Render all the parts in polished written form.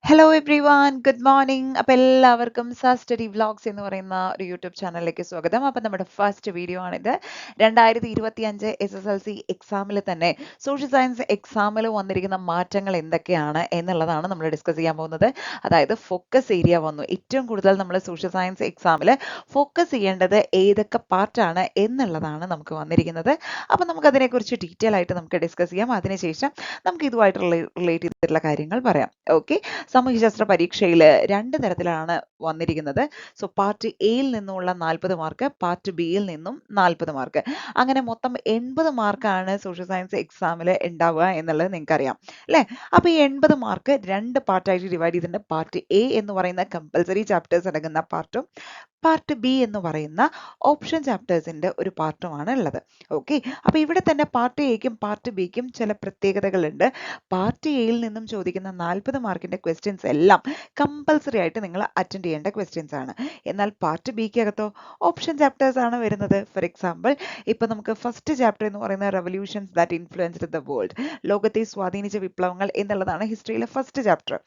Hello every one good morning. അപ്പോൾ എല്ലാവർക്കും study vlogs എന്ന് പറയുന്ന ഒരു യൂട്യൂബ് ചാനലിലേക്ക് സ്വാഗതം. അപ്പോൾ നമ്മുടെ ഫസ്റ്റ് വീഡിയോ ആണിത്. 2025 SSLC എക്സാമിൽ തന്നെ സോഷ്യൽ സയൻസ് എക്സാമിൽ വന്നിരിക്കുന്ന മാറ്റങ്ങൾ എന്തൊക്കെയാണ് എന്നുള്ളതാണ് നമ്മൾ ഡിസ്കസ് ചെയ്യാൻ പോകുന്നത്. അതായത് ഫോക്കസ് ഏരിയ വന്നു. ഏറ്റവും കൂടുതൽ നമ്മൾ സോഷ്യൽ സയൻസ് എക്സാമിൽ ഫോക്കസ് ചെയ്യേണ്ടത് ഏതൊക്കെ പാർട്ടാണ് എന്നുള്ളതാണ് നമുക്ക് വന്നിരിക്കുന്നത്. അപ്പോൾ നമുക്കതിനെക്കുറിച്ച് ഡീറ്റെയിൽ ആയിട്ട് നമുക്ക് ഡിസ്കസ് ചെയ്യാം. അതിനുശേഷം നമുക്ക് ഇതുമായിട്ട് റിലേറ്റ് ചെയ്തിട്ടുള്ള കാര്യങ്ങൾ പറയാം. ഓക്കെ, സാമൂഹ്യശാസ്ത്ര പരീക്ഷയിൽ രണ്ട് തരത്തിലാണ് വന്നിരിക്കുന്നത്. സോ പാർട്ട് എയിൽ നിന്നുള്ള 40 മാർക്ക്, പാർട്ട് ബിയിൽ നിന്നും 40 മാർക്ക്. അങ്ങനെ മൊത്തം 80 മാർക്കാണ് സോഷ്യൽ സയൻസ് എക്സാമിൽ ഉണ്ടാവുക എന്നുള്ളത് നിങ്ങൾക്കറിയാം അല്ലേ? അപ്പോൾ ഈ 80 മാർക്ക് രണ്ട് പാർട്ടായിട്ട് ഡിവൈഡ് ചെയ്തിട്ടുണ്ട്. പാർട്ട് എ എന്ന് പറയുന്ന കമ്പൽസറി ചാപ്റ്റേഴ്സ് അടങ്ങുന്ന പാർട്ടും പാർട്ട് ബി എന്ന് പറയുന്ന ഓപ്ഷൻ ചാപ്റ്റേഴ്സിന്റെ ഒരു പാർട്ടുമാണ് ഉള്ളത്. ഓക്കെ, അപ്പോൾ ഇവിടെ തന്നെ പാർട്ട് എക്കും പാർട്ട് ബിക്കും ചില പ്രത്യേകതകളുണ്ട്. പാർട്ട് എയിൽ നിന്നും ചോദിക്കുന്ന 40 മാർക്കിന്റെ ക്വസ്റ്റ്യൻസ് എല്ലാം കമ്പൽസറി ആയിട്ട് നിങ്ങൾ അറ്റൻഡ് ചെയ്യേണ്ട ക്വസ്റ്റ്യൻസ് ആണ്. എന്നാൽ പാർട്ട് ബിക്ക് അകത്തോ ഓപ്ഷൻ ചാപ്റ്റേഴ്സ് ആണ് വരുന്നത്. ഫോർ എക്സാമ്പിൾ, ഇപ്പൊ നമുക്ക് ഫസ്റ്റ് ചാപ്റ്റർ എന്ന് പറയുന്ന revolutions that influenced the world, ലോകത്തെ സ്വാധീനിച്ച വിപ്ലവങ്ങൾ എന്നുള്ളതാണ് ഹിസ്റ്ററിയിലെ ഫസ്റ്റ് ചാപ്റ്റർ.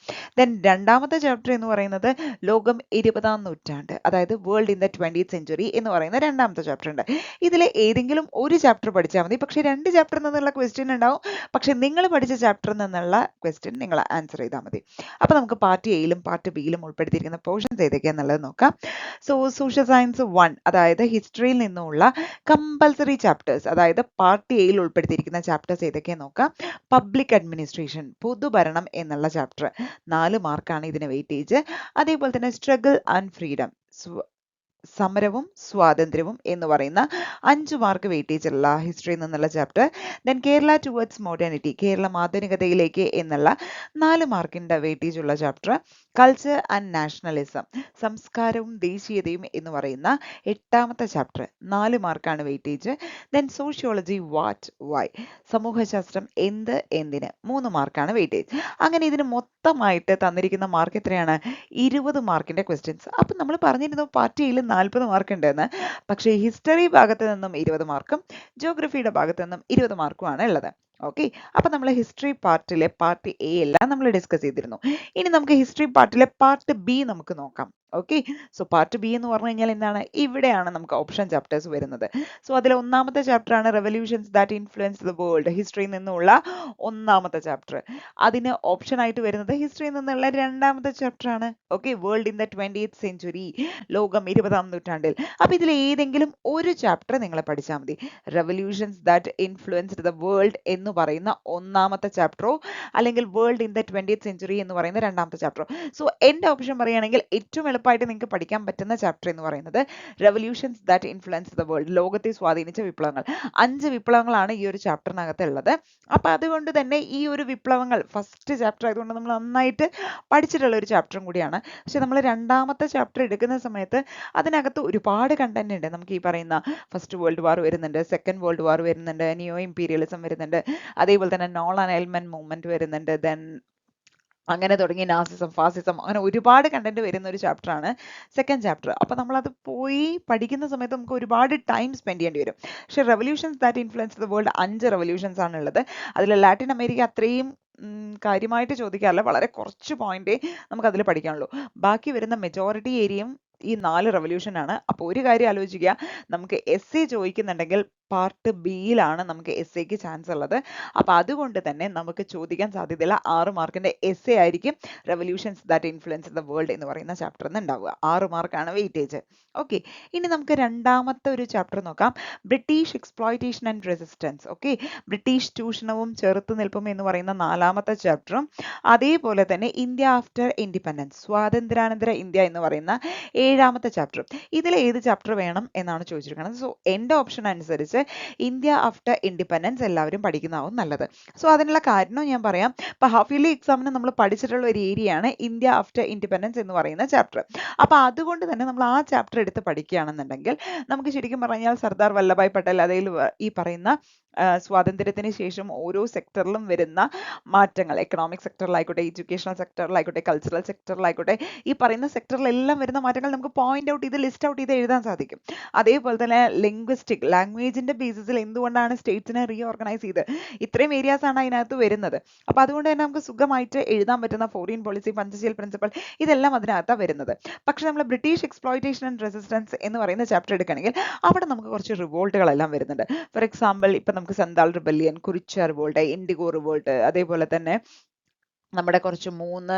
ദെൻ രണ്ടാമത്തെ ചാപ്റ്റർ എന്ന് പറയുന്നത് ലോകം 20-ാം നൂറ്റാണ്ട്, അതായത് world in the 20th century എന്ന് പറയുന്ന രണ്ടാമത്തെ ചാപ്റ്റർ ഉണ്ട്. ഇതിലെ ഏതെങ്കിലും ഒരു ചാപ്റ്റർ പഠിച്ചാൽ മതി. പക്ഷേ രണ്ട് ചാപ്റ്ററിൽ നിന്നുള്ള ക്വസ്റ്റ്യൻ ഉണ്ടാവും. പക്ഷെ നിങ്ങൾ പഠിച്ച ചാപ്റ്ററിൽ നിന്നുള്ള ക്വസ്റ്റ്യൻ നിങ്ങൾ ആൻസർ ചെയ്താൽ മതി. അപ്പോൾ നമുക്ക് പാർട്ട് എയിലും പാർട്ട് ബിയിലും ഉൾപ്പെടുത്തിയിരിക്കുന്ന പോർഷൻസ് ഏതൊക്കെയാണെന്നുള്ളത് നോക്കാം. സോ സോഷ്യൽ സയൻസ് 1, അതായത് ഹിസ്റ്ററിയിൽ നിന്നുള്ള കമ്പൽസറി ചാപ്റ്റേഴ്സ്, അതായത് പാർട്ട് എയിൽ ഉൾപ്പെടുത്തിയിരിക്കുന്ന ചാപ്റ്റേഴ്സ് ഏതൊക്കെയാണെന്ന് നോക്കാം. പബ്ലിക് അഡ്മിനിസ്ട്രേഷൻ, പൊതുഭരണം എന്നുള്ള ചാപ്റ്റർ 4 മാർക്കാണ് ഇതിന് വെയിറ്റേജ്. അതേപോലെ തന്നെ സ്ട്രഗിൾ ആൻഡ് ഫ്രീഡം, സമരവും സ്വാതന്ത്ര്യവും എന്ന് പറയുന്ന 5 മാർക്ക് വെയിറ്റേജ് ഉള്ള ഹിസ്റ്ററിയിൽ നിന്നുള്ള chapter. Then Kerala towards modernity, Keralam ആധുനികതയിലേക്ക് എന്നുള്ള 4 മാർക്കിന്റെ വെയിറ്റേജ് ഉള്ള ചാപ്റ്റർ. കൾച്ചർ ആൻഡ് നാഷണലിസം, സംസ്കാരവും ദേശീയതയും എന്ന് പറയുന്ന 8ാമത്തെ ചാപ്റ്റർ, 4 മാർക്കാണ് weightage. Then sociology what why, സമൂഹശാസ്ത്രം എന്ത് എന്തിന്, 3 മാർക്കാണ് വെയിറ്റേജ്. അങ്ങനെ ഇതിന് മൊത്തമായിട്ട് തന്നിരിക്കുന്ന മാർക്ക് എത്രയാണ്? 20 മാർക്കിന്റെ ക്വസ്റ്റ്യൻസ്. അപ്പം നമ്മൾ പറഞ്ഞിരുന്നു പാർട്ടിയിൽ 40 മാർക്ക് ഉണ്ടെന്ന്. പക്ഷേ ഹിസ്റ്ററി ഭാഗത്ത് നിന്നും 20 മാർക്കും ജിയോഗ്രഫിയുടെ ഭാഗത്ത് നിന്നും 20 മാർക്കുമാണ് ഉള്ളത്. ഓക്കെ, അപ്പൊ നമ്മൾ ഹിസ്റ്ററി പാർട്ടിലെ പാർട്ട് എ എല്ലാം നമ്മൾ ഡിസ്കസ് ചെയ്തിരുന്നു. ഇനി നമുക്ക് ഹിസ്റ്ററി പാർട്ടിലെ പാർട്ട് ബി നമുക്ക് നോക്കാം. ഓക്കെ, സോ പാർട്ട് ബി എന്ന് പറഞ്ഞു കഴിഞ്ഞാൽ എന്താണ്? ഇവിടെയാണ് നമുക്ക് ഓപ്ഷൻ ചാപ്റ്റേഴ്സ് വരുന്നത്. സോ അതിലെ ഒന്നാമത്തെ ചാപ്റ്റർ ആണ് revolutions that influence the world, ഹിസ്റ്ററിയിൽ നിന്നുള്ള ഒന്നാമത്തെ ചാപ്റ്റർ. അതിന് ഓപ്ഷൻ ആയിട്ട് വരുന്നത് ഹിസ്റ്ററിയിൽ നിന്നുള്ള രണ്ടാമത്തെ ചാപ്റ്റർ ആണ്. Okay, world in the 20th century, ലോകം 20-ാം നൂറ്റാണ്ടിൽ. അപ്പൊ ഇതിൽ ഏതെങ്കിലും ഒരു ചാപ്റ്റർ നിങ്ങൾ പഠിച്ചാൽ മതി. Revolutions that influenced the world എന്ന് പറയുന്ന ഒന്നാമത്തെ ചാപ്റ്ററോ അല്ലെങ്കിൽ world in the 20th century എന്ന് പറയുന്ന രണ്ടാമത്തെ ചാപ്റ്ററോ. സോ എൻ്റെ ഓപ്ഷൻ പറയുകയാണെങ്കിൽ ഏറ്റവും എളുപ്പമായിട്ട് നിങ്ങൾക്ക് പഠിക്കാൻ പറ്റുന്ന ചാപ്റ്റർ എന്ന് പറയുന്നത് revolutions that influence the world, ലോകത്തെ സ്വാധീനിച്ച വിപ്ലവങ്ങൾ. 5 വിപ്ലവങ്ങളാണ് ഈ ഒരു ചാപ്റ്ററിനകത്ത് ഉള്ളത്. അപ്പൊ അതുകൊണ്ട് തന്നെ ഈ ഒരു വിപ്ലവങ്ങൾ ഫസ്റ്റ് ചാപ്റ്റർ ആയതുകൊണ്ട് നമ്മൾ നന്നായിട്ട് പഠിച്ചിട്ടുള്ള ഒരു ചാപ്റ്ററും കൂടിയാണ്. പക്ഷെ നമ്മൾ രണ്ടാമത്തെ ചാപ്റ്റർ എടുക്കുന്ന സമയത്ത് അതിനകത്ത് ഒരുപാട് കണ്ടന്റ് ഉണ്ട്. നമുക്ക് ഈ പറയുന്ന ഫസ്റ്റ് വേൾഡ് വാർ വരുന്നുണ്ട്, സെക്കൻഡ് വേൾഡ് വാർ വരുന്നുണ്ട്, നിയോ ഇമ്പീരിയലിസം വരുന്നുണ്ട്, അതേപോലെ തന്നെ നോൺ അലൈൻമെന്റ് മൂവ്മെന്റ് വരുന്നുണ്ട്, ദെൻ അങ്ങനെ തുടങ്ങി നാസിസം, ഫാസിസം, അങ്ങനെ ഒരുപാട് കണ്ടന്റ് വരുന്ന ഒരു ചാപ്റ്റർ ആണ് സെക്കൻഡ് ചാപ്റ്റർ. അപ്പോൾ നമ്മളത് പോയി പഠിക്കുന്ന സമയത്ത് നമുക്ക് ഒരുപാട് ടൈം സ്പെൻഡ് ചെയ്യേണ്ടി വരും. പക്ഷേ revolutions that influence the world 5 revolutions ആണ് ഉള്ളത്. അതിൽ ലാറ്റിൻ അമേരിക്ക അത്രയും കാര്യമായിട്ട് ചോദിക്കാറില്ല, വളരെ കുറച്ച് പോയിന്റേ നമുക്ക് അതിൽ പഠിക്കാനുള്ളൂ. ബാക്കി വരുന്ന മെജോറിറ്റി ഏരിയയും ഈ 4 റെവല്യൂഷൻ ആണ്. അപ്പോൾ ഒരു കാര്യം ആലോചിക്കുക, നമുക്ക് എസ് എ ചോദിക്കുന്നുണ്ടെങ്കിൽ പാർട്ട് ബിയിലാണ് നമുക്ക് എസ് എക്ക് ചാൻസ് ഉള്ളത്. അപ്പോൾ അതുകൊണ്ട് തന്നെ നമുക്ക് ചോദിക്കാൻ സാധ്യതയുള്ള 6 മാർക്കിന്റെ എസ് എ ആയിരിക്കും revolutions that influence the world എന്ന് പറയുന്ന ചാപ്റ്ററിൽ നിന്ന് ഉണ്ടാവുക. 6 മാർക്കാണ് വെയിറ്റേജ്. ഓക്കെ, ഇനി നമുക്ക് രണ്ടാമത്തെ ഒരു ചാപ്റ്റർ നോക്കാം. British exploitation and resistance. Okay, British ചൂഷണവും ചെറുത്തുനിൽപ്പും എന്ന് പറയുന്ന 4ാമത്തെ ചാപ്റ്ററും, അതേപോലെ തന്നെ ഇന്ത്യ ആഫ്റ്റർ ഇൻഡിപെൻഡൻസ്, സ്വാതന്ത്ര്യാനന്തര ഇന്ത്യ എന്ന് പറയുന്ന 7ാമത്തെ ചാപ്റ്റർ. ഇതിൽ ഏത് ചാപ്റ്റർ വേണം എന്നാണ് ചോദിച്ചിരിക്കുന്നത്. സോ എൻ്റെ ഓപ്ഷൻ അനുസരിച്ച് ഇന്ത്യ ആഫ്റ്റർ ഇൻഡിപെൻഡൻസ് എല്ലാവരും പഠിക്കുന്നതാവും നല്ലത്. സോ അതിനുള്ള കാരണം ഞാൻ പറയാം. ഇപ്പൊ ഹാഫ് ഇയർലി എക്സാമിന് നമ്മൾ പഠിച്ചിട്ടുള്ള ഒരു ഏരിയയാണ് ഇന്ത്യ ആഫ്റ്റർ ഇൻഡിപെൻഡൻസ് എന്ന് പറയുന്ന ചാപ്റ്റർ. അപ്പൊ അതുകൊണ്ട് തന്നെ നമ്മൾ ആ ചാപ്റ്റർ എടുത്ത് പഠിക്കുകയാണെന്നുണ്ടെങ്കിൽ നമുക്ക് ശരിക്കും പറഞ്ഞാൽ സർദാർ വല്ലഭായ് പട്ടേൽ, അതിൽ ഈ പറയുന്ന സ്വാതന്ത്ര്യത്തിന് ശേഷം ഓരോ സെക്ടറിലും വരുന്ന മാറ്റങ്ങൾ, എക്കണോമിക് സെക്ടറിലായിക്കോട്ടെ, എഡ്യൂക്കേഷണൽ സെക്ടറിലായിക്കോട്ടെ, കൾച്ചറൽ സെക്ടറിലായിക്കോട്ടെ, ഈ പറയുന്ന സെക്ടറിലെല്ലാം വരുന്ന മാറ്റങ്ങൾ നമുക്ക് പോയിന്റ് ഔട്ട് ചെയ്ത് ലിസ്റ്റ് ഔട്ട് ചെയ്ത് എഴുതാൻ സാധിക്കും. അതേപോലെ തന്നെ ലിംഗ്വിസ്റ്റിക്, ലാംഗ്വേജിന്റെ ബേസിസിൽ എന്തുകൊണ്ടാണ് സ്റ്റേറ്റ്സിനെ റീഓർഗനൈസ് ചെയ്ത്, ഇത്രയും ഏരിയാസ് ആണ് അതിനകത്ത് വരുന്നത്. അപ്പൊ അതുകൊണ്ട് തന്നെ നമുക്ക് സുഖമായിട്ട് എഴുതാൻ പറ്റുന്ന ഫോറിൻ പോളിസി, പഞ്ചശീൽ പ്രിൻസിപ്പൾ, ഇതെല്ലാം അതിനകത്താണ് വരുന്നത്. പക്ഷെ നമ്മൾ ബ്രിട്ടീഷ് എക്സ്പ്ലോയിറ്റേഷൻ ആൻഡ് റെസിസ്റ്റൻസ് എന്ന് പറയുന്ന ചാപ്റ്റർ എടുക്കുകയാണെങ്കിൽ അവിടെ നമുക്ക് കുറച്ച് റിവോൾട്ടുകളെല്ലാം വരുന്നുണ്ട്. ഫോർ എക്സാമ്പിൾ, ഇപ്പൊ നമുക്ക് Santhal rebellion, Kurichya revolt, IndiGo revolt, അതേപോലെ തന്നെ നമ്മുടെ കുറച്ച് 3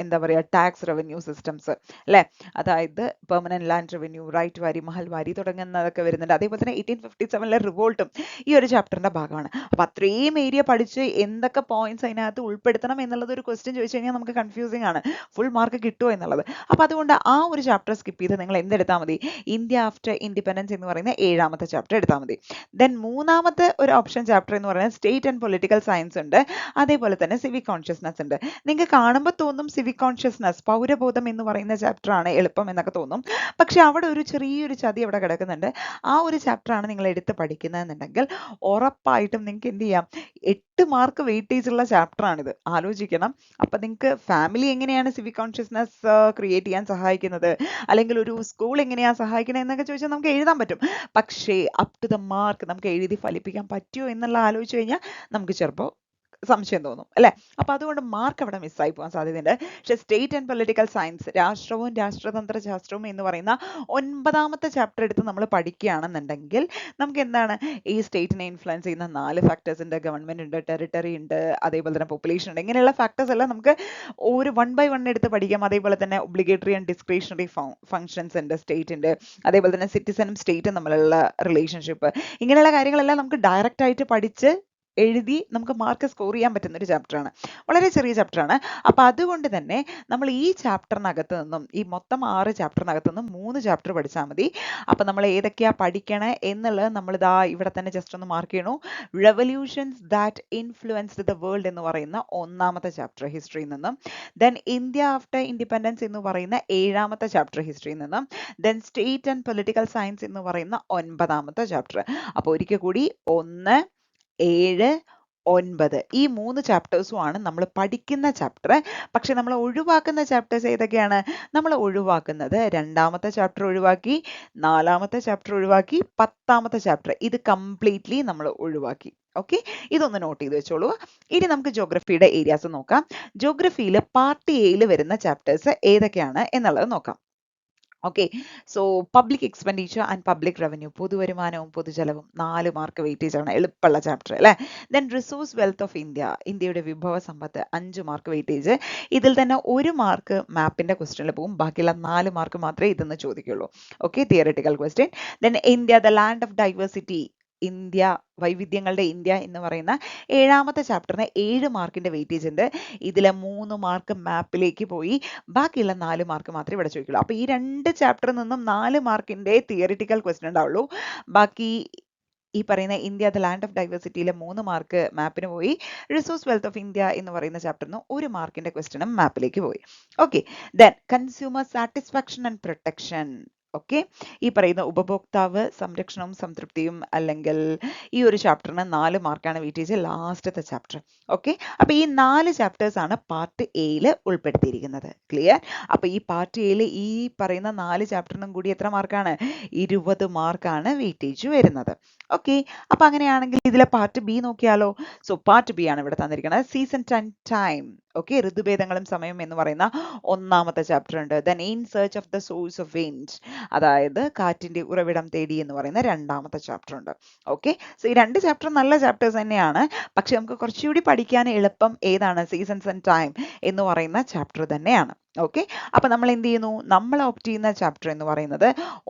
എന്താ പറയുക, ടാക്സ് റവന്യൂ സിസ്റ്റംസ് അല്ലേ, അതായത് പെർമനന്റ് ലാൻഡ് റവന്യൂ, റൈറ്റ് വാരി, മഹൽ വാരി തുടങ്ങുന്നതൊക്കെ വരുന്നുണ്ട്. അതേപോലെ തന്നെ 1857 റിവോൾട്ടും ഈ ഒരു ചാപ്റ്ററിന്റെ ഭാഗമാണ്. അപ്പൊ അത്രയും ഏരിയ പഠിച്ച് എന്തൊക്കെ പോയിന്റ്സ് അതിനകത്ത് ഉൾപ്പെടുത്തണം എന്നുള്ളത് ഒരു ക്വസ്റ്റ്യൻ ചോദിച്ചു കഴിഞ്ഞാൽ നമുക്ക് കൺഫ്യൂസിംഗ് ആണ്, ഫുൾ മാർക്ക് കിട്ടുമോ എന്നുള്ളത്. അപ്പൊ അതുകൊണ്ട് ആ ഒരു ചാപ്റ്റർ സ്കിപ്പ് ചെയ്ത് നിങ്ങൾ എന്തെടുത്താൽ മതി, ഇന്ത്യ ആഫ്റ്റർ ഇൻഡിപെൻഡൻസ് എന്ന് പറയുന്ന 7ാമത്തെ ചാപ്റ്റർ എടുത്താൽ മതി. ദെൻ 3ാമത്തെ ഒരു ഓപ്ഷൻ ചാപ്റ്റർ എന്ന് പറയുന്നത് സ്റ്റേറ്റ് ആൻഡ് പൊളിറ്റിക്കൽ സയൻസ് ഉണ്ട്, അതേപോലെ തന്നെ സിവിക് കോൺഷ്യസ്നസ് ഉണ്ട്. നിങ്ങൾക്ക് കാണുമ്പോൾ തോന്നും സിവിക് കോൺഷ്യസ്നസ്, പൗരബോധം എന്ന് പറയുന്ന ചാപ്റ്റർ ആണ് എളുപ്പം എന്നൊക്കെ തോന്നും. പക്ഷെ അവിടെ ഒരു ചെറിയൊരു ചതി അവിടെ കിടക്കുന്നുണ്ട്. ആ ഒരു ചാപ്റ്റർ ആണ് നിങ്ങൾ എടുത്ത് പഠിക്കുന്നതെന്നുണ്ടെങ്കിൽ ഉറപ്പായിട്ടും നിങ്ങൾക്ക് എന്ത് ചെയ്യാം, 8 മാർക്ക് വെയിറ്റേജ് ഉള്ള ചാപ്റ്റർ ആണിത്. ആലോചിക്കണം. അപ്പൊ നിങ്ങൾക്ക് ഫാമിലി എങ്ങനെയാണ് സിവിക് കോൺഷ്യസ്നസ് ക്രിയേറ്റ് ചെയ്യാൻ സഹായിക്കുന്നത്, അല്ലെങ്കിൽ ഒരു സ്കൂൾ എങ്ങനെയാണ് സഹായിക്കുന്നത് എന്നൊക്കെ ചോദിച്ചാൽ നമുക്ക് എഴുതാൻ പറ്റും. പക്ഷേ അപ് ടു ദ മാർക്ക് നമുക്ക് എഴുതി ഫലിപ്പിക്കാൻ പറ്റുമോ എന്നുള്ള ആലോചിച്ച് കഴിഞ്ഞാൽ നമുക്ക് ചിലപ്പോൾ സംശയം തോന്നും അല്ലെ. അപ്പൊ അതുകൊണ്ട് മാർക്ക് അവിടെ മിസ്സായി പോകാൻ സാധ്യതയുണ്ട്. പക്ഷെ സ്റ്റേറ്റ് ആൻഡ് പൊളിറ്റിക്കൽ സയൻസ്, രാഷ്ട്രവും രാഷ്ട്രതന്ത്ര ശാസ്ത്രവും എന്ന് പറയുന്ന 9ാമത്തെ ചാപ്റ്റർ എടുത്ത് നമ്മൾ പഠിക്കുകയാണെന്നുണ്ടെങ്കിൽ നമുക്ക് എന്താണ്, ഈ സ്റ്റേറ്റിനെ ഇൻഫ്ലുവൻസ് ചെയ്യുന്ന 4 ഫാക്ടേഴ്സ് ഉണ്ട്, ഗവൺമെന്റ് ഉണ്ട്, ടെറിട്ടറി ഉണ്ട്, അതേപോലെ തന്നെ പോപ്പുലേഷൻ ഉണ്ട്. ഇങ്ങനെയുള്ള ഫാക്ടേഴ്സ് എല്ലാം നമുക്ക് ഒരു 1 by 1 എടുത്ത് പഠിക്കാം. അതേപോലെ തന്നെ ഒബ്ലിഗേറ്ററി ആൻഡ് ഡിസ്ക്രിഷണറി ഫങ്ഷൻസ് ഉണ്ട് സ്റ്റേറ്റിന്റെ, അതേപോലെ തന്നെ സിറ്റിസണും സ്റ്റേറ്റും തമ്മിലുള്ള റിലേഷൻഷിപ്പ്, ഇങ്ങനെയുള്ള കാര്യങ്ങളെല്ലാം നമുക്ക് ഡയറക്റ്റ് ആയിട്ട് പഠിച്ച് എഴുതി നമുക്ക് മാർക്ക് സ്കോർ ചെയ്യാൻ പറ്റുന്ന ഒരു ചാപ്റ്ററാണ്. വളരെ ചെറിയ ചാപ്റ്ററാണ്. അപ്പൊ അതുകൊണ്ട് തന്നെ നമ്മൾ ഈ ചാപ്റ്ററിനകത്ത് നിന്നും, ഈ മൊത്തം 6 ചാപ്റ്ററിനകത്ത് നിന്നും 3 ചാപ്റ്റർ പഠിച്ചാൽ മതി. അപ്പൊ നമ്മൾ ഏതൊക്കെയാ പഠിക്കണേ എന്നുള്ളത് നമ്മൾ ഇതാ ഇവിടെ തന്നെ ജസ്റ്റ് ഒന്ന് മാർക്ക് ചെയ്യണു. Revolutions that influenced the world എന്ന് പറയുന്ന 1ാമത്തെ ചാപ്റ്റർ ഹിസ്റ്ററിയിൽ നിന്നും, ദെൻ ഇന്ത്യ ആഫ്റ്റർ ഇൻഡിപെൻഡൻസ് എന്ന് പറയുന്ന 7ാമത്തെ ചാപ്റ്റർ ഹിസ്റ്ററിയിൽ നിന്നും, then state and political science എന്ന് പറയുന്ന 9ാമത്തെ ചാപ്റ്റർ. അപ്പൊ ഒരിക്കൽ കൂടി 1, 7, 9 ഈ 3 ചാപ്റ്റേഴ്സും ആണ് നമ്മൾ പഠിക്കുന്ന ചാപ്റ്റർ. പക്ഷെ നമ്മൾ ഒഴിവാക്കുന്ന ചാപ്റ്റേഴ്സ് ഏതൊക്കെയാണ്? നമ്മൾ ഒഴിവാക്കുന്നത് 2ാമത്തെ ചാപ്റ്റർ ഒഴിവാക്കി, 4ാമത്തെ ചാപ്റ്റർ ഒഴിവാക്കി, 10ാമത്തെ ചാപ്റ്റർ ഇത് കംപ്ലീറ്റ്ലി നമ്മൾ ഒഴിവാക്കി. ഓക്കെ, ഇതൊന്ന് നോട്ട് ചെയ്ത് വെച്ചോളൂ. ഇനി നമുക്ക് ജോഗ്രഫിയുടെ ഏരിയാസ് നോക്കാം. ജോഗ്രഫിയിൽ പാർട്ട് എയിൽ വരുന്ന ചാപ്റ്റേഴ്സ് ഏതൊക്കെയാണ് എന്നുള്ളത് നോക്കാം. Okay, so public expenditure and public revenue, പൊതുവരുമാനവും പൊതുചെലവും 4 മാർക്ക് വെയിറ്റേജ് ആണ്, എളുപ്പമുള്ള ചാപ്റ്റർ അല്ലേ. Then resource wealth of India, ഇന്ത്യയുടെ വിഭവ സമ്പത്ത് 5 മാർക്ക് വെയിറ്റേജ്. ഇതിൽ തന്നെ 1 മാർക്ക് മാപ്പിന്റെ ക്വസ്റ്റ്യനിൽ പോകും, ബാക്കിയുള്ള 4 മാർക്ക് മാത്രമേ ഇതിന്ന് ചോദിക്കുള്ളൂ. Okay, theoretical question. Then India the land of diversity, India വൈവിധ്യങ്ങളുടെ ഇന്ത്യ എന്ന് പറയുന്ന 7ാമത്തെ ചാപ്റ്ററിന് 7 മാർക്കിന്റെ വെയിറ്റേജ് ഉണ്ട്. ഇതിലെ 3 മാർക്ക് മാപ്പിലേക്ക് പോയി, ബാക്കിയുള്ള 4 മാർക്ക് മാത്രമേ ഇവിടെ ചോദിക്കുള്ളൂ. അപ്പൊ ഈ 2 ചാപ്റ്ററിൽ നിന്നും 4 മാർക്കിന്റെ തിയറിറ്റിക്കൽ ക്വസ്റ്റ്യൻ ഉണ്ടാവുള്ളൂ. ബാക്കി ഈ പറയുന്ന ഇന്ത്യ ദ ലാൻഡ് ഓഫ് ഡൈവേഴ്സിറ്റിയിലെ 3 മാർക്ക് മാപ്പിന് പോയി. റിസോഴ്സ് വെൽത്ത് ഓഫ് ഇന്ത്യ എന്ന് പറയുന്ന ചാപ്റ്ററിന് 1 മാർക്കിന്റെ ക്വസ്റ്റ്യനും മാപ്പിലേക്ക് പോയി. Okay, then consumer satisfaction and protection. Okay, ഈ പറയുന്ന ഉപഭോക്താവ് സംരക്ഷണവും സംതൃപ്തിയും, അല്ലെങ്കിൽ ഈ ഒരു ചാപ്റ്ററിന് 4 മാർക്കാണ് വെയിറ്റേജ്, ലാസ്റ്റത്തെ ചാപ്റ്റർ. ഓക്കെ, അപ്പൊ ഈ 4 ചാപ്റ്റേഴ്സ് ആണ് പാർട്ട് എയിൽ ഉൾപ്പെടുത്തിയിരിക്കുന്നത്. ക്ലിയർ? അപ്പൊ ഈ പാർട്ട് എയിൽ ഈ പറയുന്ന 4 ചാപ്റ്ററിനും കൂടി എത്ര മാർക്കാണ്? 20 മാർക്കാണ് വെയിറ്റേജ് വരുന്നത്. ഓക്കെ, അപ്പൊ അങ്ങനെയാണെങ്കിൽ ഇതിലെ പാർട്ട് ബി നോക്കിയാലോ. സോ പാർട്ട് ബി ആണ് ഇവിടെ തന്നിരിക്കുന്നത്. Season and time. ഓക്കെ, ഋതുഭേദങ്ങളും സമയം എന്ന് പറയുന്ന 1ാമത്തെ ചാപ്റ്റർ ഉണ്ട്. Then in search of the source of wind, അതായത് കാറ്റിന്റെ ഉറവിടം തേടി എന്ന് പറയുന്ന 2ാമത്തെ ചാപ്റ്റർ ഉണ്ട്. ഓക്കെ, സോ ഈ 2 ചാപ്റ്റർ നല്ല ചാപ്റ്റേഴ്സ് തന്നെയാണ്. പക്ഷെ നമുക്ക് കുറച്ചുകൂടി പഠിക്കാൻ എളുപ്പം ഏതാണ്? സീസൺസ് ആൻഡ് ടൈം എന്ന് പറയുന്ന ചാപ്റ്റർ തന്നെയാണ്. ഓക്കെ, അപ്പൊ നമ്മൾ എന്ത് ചെയ്യുന്നു? നമ്മൾ ഓപ്റ്റ് ചെയ്യുന്ന ചാപ്റ്റർ എന്ന് പറയുന്നത്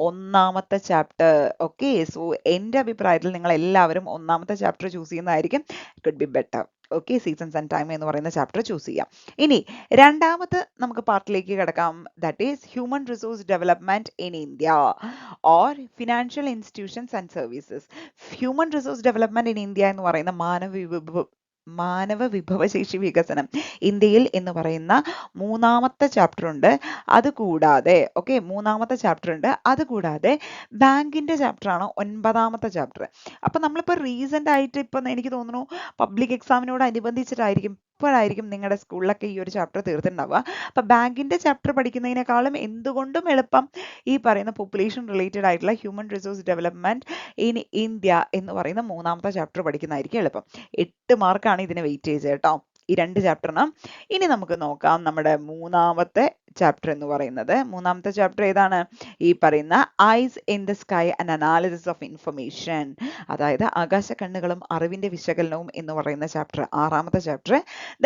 1ാമത്തെ ചാപ്റ്റർ. ഓക്കെ, സോ എന്റെ അഭിപ്രായത്തിൽ നിങ്ങൾ എല്ലാവരും 1ാമത്തെ ചാപ്റ്റർ ചൂസ് ചെയ്യുന്നതായിരിക്കും could be better. Okay, seasons and time എന്ന് പറയുന്ന ചാപ്റ്റർ ചൂസ് ചെയ്യാം. ഇനി 2ാമത്തെ നമുക്ക് പാർട്ടിലേക്ക് കിടക്കാം. That is human resource development in India or financial institutions and services. Human resource development in India എന്ന് പറയുന്ന മാനവ വിഭവശേഷി വികസനം ഇന്ത്യയിൽ എന്ന് പറയുന്ന മൂന്നാമത്തെ ചാപ്റ്റർ ഉണ്ട്. അതുകൂടാതെ മൂന്നാമത്തെ ചാപ്റ്റർ ഉണ്ട്. അതുകൂടാതെ ബാങ്കിന്റെ ചാപ്റ്റർ ആണ് 9ാമത്തെ ചാപ്റ്റർ. അപ്പൊ നമ്മളിപ്പോ റീസെന്റ് ആയിട്ട് ഇപ്പൊ എനിക്ക് തോന്നുന്നു പബ്ലിക് എക്സാമിനോട് അനുബന്ധിച്ചിട്ടായിരിക്കും ഇപ്പോഴായിരിക്കും നിങ്ങളുടെ സ്കൂളിലൊക്കെ ഈ ഒരു ചാപ്റ്റർ തീർത്തിട്ടുണ്ടാവുക. അപ്പൊ ബാങ്കിന്റെ ചാപ്റ്റർ പഠിക്കുന്നതിനേക്കാളും എന്തുകൊണ്ടും എളുപ്പം ഈ പറയുന്ന പോപ്പുലേഷൻ റിലേറ്റഡ് ആയിട്ടുള്ള human resource development in India എന്ന് പറയുന്ന 3ാമത്തെ ചാപ്റ്റർ പഠിക്കുന്നതായിരിക്കും എളുപ്പം. 8 മാർക്കാണ് ഇതിന് വെയിറ്റേജ് കേട്ടോ, ഈ 2 ചാപ്റ്ററിന്. ഇനി നമുക്ക് നോക്കാം നമ്മുടെ മൂന്നാമത്തെ ചാപ്റ്റർ എന്ന് പറയുന്നത്. മൂന്നാമത്തെ ചാപ്റ്റർ ഏതാണ്? ഈ പറയുന്ന eyes in the sky and analysis of information, അതായത് ആകാശ കണ്ണുകളും അറിവിന്റെ വിശകലനവും എന്ന് പറയുന്ന ചാപ്റ്റർ, 6ാമത്തെ chapter.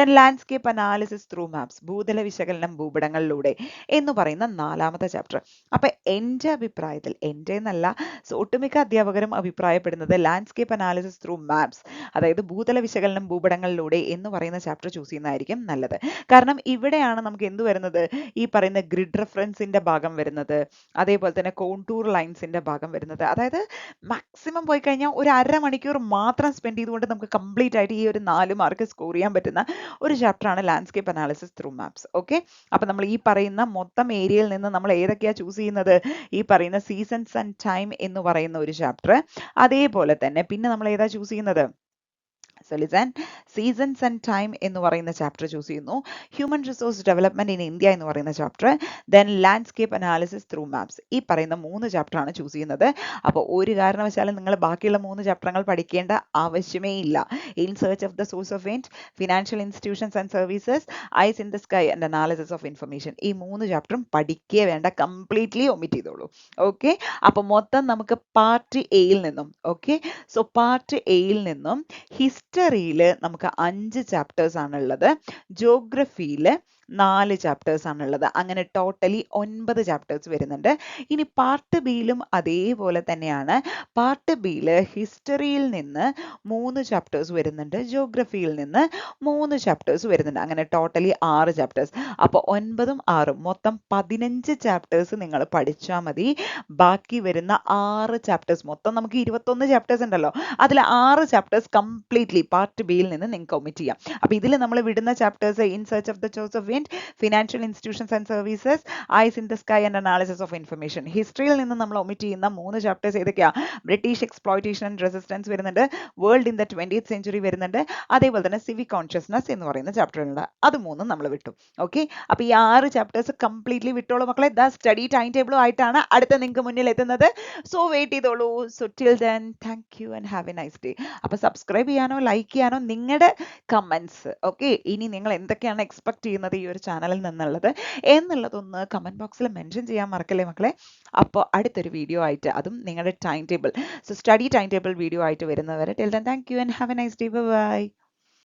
Then landscape analysis through maps, ഭൂതല വിശകലനം ഭൂപടങ്ങളിലൂടെ എന്ന് പറയുന്ന 4ാമത്തെ ചാപ്റ്റർ. അപ്പൊ എൻ്റെ അഭിപ്രായത്തിൽ, എൻ്റെ എന്നല്ല ഒട്ടുമിക്ക അധ്യാപകരും അഭിപ്രായപ്പെടുന്നത് ലാൻഡ്സ്കേപ്പ് അനാലിസിസ് ത്രൂ മാപ്സ്, അതായത് ഭൂതല വിശകലനം ഭൂപടങ്ങളിലൂടെ എന്ന് പറയുന്ന ചാപ്റ്റർ ചൂസ് ചെയ്യുന്നതായിരിക്കും നല്ലത്. കാരണം ഇവിടെയാണ് നമുക്ക് എന്ത് വരുന്നത്, ഈ പറയുന്ന ഗ്രിഡ് റെഫറൻസിന്റെ ഭാഗം വരുന്നത്, അതേപോലെ തന്നെ കോണ്ടൂർ ലൈൻസിന്റെ ഭാഗം വരുന്നത്. അതായത് മാക്സിമം പോയി കഴിഞ്ഞാൽ ഒരു അരമണിക്കൂർ മാത്രം സ്പെൻഡ് ചെയ്തുകൊണ്ട് നമുക്ക് കംപ്ലീറ്റ് ആയിട്ട് ഈ ഒരു 4 മാർക്ക് സ്കോർ ചെയ്യാൻ പറ്റുന്ന ഒരു ചാപ്റ്ററാണ് landscape analysis through maps. Okay, അപ്പൊ നമ്മൾ ഈ പറയുന്ന മൊത്തം ഏരിയയിൽ നിന്ന് നമ്മൾ ഏതൊക്കെയാ ചൂസ് ചെയ്യുന്നത്? ഈ പറയുന്ന സീസൺസ് ആൻഡ് ടൈം എന്ന് പറയുന്ന ഒരു ചാപ്റ്റർ, അതേപോലെ തന്നെ പിന്നെ നമ്മൾ ഏതാ ചൂസ് ചെയ്യുന്നത്? സീസൺസ് ആൻഡ് ടൈം എന്ന് പറയുന്ന ചാപ്റ്റർ ചൂസ് ചെയ്യുന്നു. Human resource development in India എന്ന് പറയുന്ന chapter, then landscape analysis through maps. ഈ പറയുന്ന 3 ചാപ്റ്ററാണ് ചൂസ് ചെയ്യുന്നത്. അപ്പോൾ ഒരു കാരണവശാലും നിങ്ങൾ ബാക്കിയുള്ള 3 ചാപ്റ്ററുകൾ പഠിക്കേണ്ട ആവശ്യമേ ഇല്ല. In search of the source of wind, financial institutions and services, eyes in the sky and analysis of information, ഈ 3 ചാപ്റ്ററും പഠിക്കേ വേണ്ട, കംപ്ലീറ്റ്ലി ഒമിറ്റ് ചെയ്തോളൂ. ഓക്കെ, അപ്പോൾ മൊത്തം നമുക്ക് പാർട്ട് എയിൽ നിന്നും പാർട്ട് എയിൽ നിന്നും ഹിസ്റ്ററിയിൽ നമുക്ക് 5 ചാപ്റ്റേഴ്സ് ആണുള്ളത്, ജോഗ്രഫിയിൽ 4 ചാപ്റ്റേഴ്സ് ആണുള്ളത്. അങ്ങനെ ടോട്ടലി 9 ചാപ്റ്റേഴ്സ് വരുന്നുണ്ട്. ഇനി പാർട്ട് ബിയിലും അതേപോലെ തന്നെയാണ്. പാർട്ട് ബിയിൽ ഹിസ്റ്ററിയിൽ നിന്ന് 3 ചാപ്റ്റേഴ്സ് വരുന്നുണ്ട്, ജോഗ്രഫിയിൽ നിന്ന് 3 ചാപ്റ്റേഴ്സ് വരുന്നുണ്ട്. അങ്ങനെ ടോട്ടലി 6 ചാപ്റ്റേഴ്സ്. അപ്പോൾ 9ഉം 6ഉം മൊത്തം 15 ചാപ്റ്റേഴ്സ് നിങ്ങൾ പഠിച്ചാൽ മതി. ബാക്കി വരുന്ന 6 ചാപ്റ്റേഴ്സ്, മൊത്തം നമുക്ക് 21 ചാപ്റ്റേഴ്സ് ഉണ്ടല്ലോ, അതിൽ 6 ചാപ്റ്റേഴ്സ് കംപ്ലീറ്റ്ലി പാർട്ട് ബിയിൽ നിന്ന് നിങ്ങൾക്ക് ഒമിറ്റ് ചെയ്യാം. അപ്പോൾ ഇതിൽ നമ്മൾ വിടുന്ന chapters in search of the source of wind, financial institutions and services, eyes in the sky and analysis of information. ഹിസ്റ്ററിയിൽ നിന്ന് നമ്മൾ ഒമിറ്റ് ചെയ്യുന്ന 3 ചാപ്റ്റേഴ്സ് ഏതൊക്കെയാ? ബ്രിട്ടീഷ് എക്സ്പ്ലോയിറ്റേഷൻ ആൻഡ് റെസിസ്റ്റൻസ് വരുന്നുണ്ട്, world in the 20th century വരുന്നുണ്ട്, അതേപോലെ തന്നെ civic consciousness എന്ന് പറയുന്ന ചാപ്റ്റർ ഉണ്ട്. അത് 3ഉം നമ്മൾ വിട്ടു. ഓക്കെ, അപ്പോൾ ഈ 6 ചാപ്റ്റേഴ്സ് കംപ്ലീറ്റ്ലി വിട്ടോളൂ മക്കളെ. ദ സ്റ്റഡി ടൈം ടേബിളും ആയിട്ടാണ് അടുത്ത നിങ്ങൾക്ക് മുന്നിൽ എത്തുന്നത്. സോ വെയിറ്റ് ചെയ്തോളൂ. So till then thank you and have a nice day. അപ്പോൾ സബ്സ്ക്രൈബ് ചെയ്യാനോ ലൈക്ക് ചെയ്യാനോ നിങ്ങളുടെ കമൻസ്, ഓക്കെ, ഇനി നിങ്ങൾ എന്തൊക്കെയാണ് എക്സ്പെക്ട് ചെയ്യുന്നത് ഈ ഒരു ചാനലിൽ നിന്നുള്ളത് എന്നുള്ളതൊന്ന് കമന്റ് ബോക്സിൽ മെൻഷൻ ചെയ്യാൻ മറക്കല്ലേ മക്കളെ. അപ്പോൾ അടുത്തൊരു വീഡിയോ ആയിട്ട്, അതും നിങ്ങളുടെ time table, study time table video ആയിട്ട് വരുന്നവരെ till then thank you and have a nice day. By.